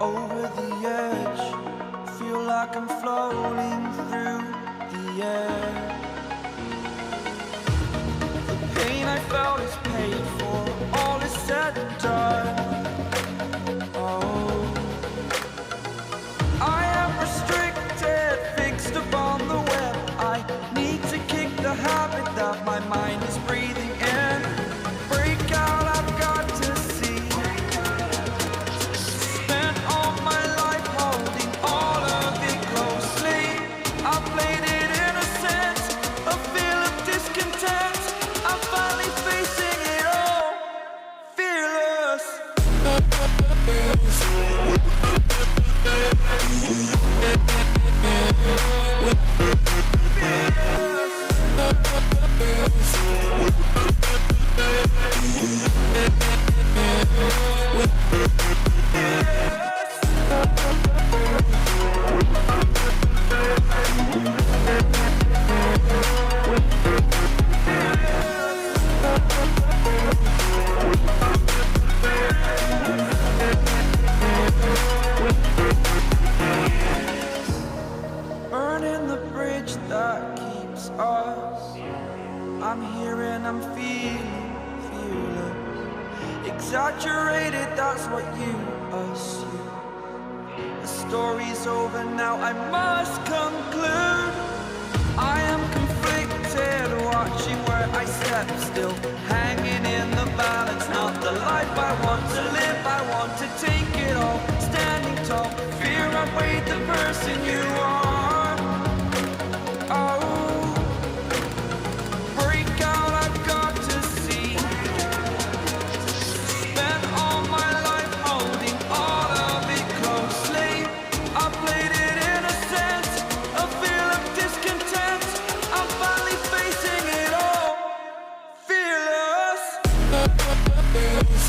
over the edge. Feel like I'm floating through the air. The pain I felt is paid for, all is said and done. Oh, I am restricted, fixed upon the web. I need to kick the habit that my mind is breathing in. Break out, I've got to see. Spent all my life holding all of it closely. I played it innocent, a feel of discontent. I'm finally facing it all, fearless. Burning the bridge that keeps us. I'm here and I'm feeling fearless. Exaggerated, that's what you assume. The story's over now, I must conclude. I am conflicted, watching where I step still, hanging in the balance. Not the life I want to live, I want to take it all. Standing tall, fear outweighed the person you are. Oh, break out, I've got to see. Spent all my life holding all of it closely. I played it innocent, a feel of discontent. I'm finally facing it all, fearless. Fearless.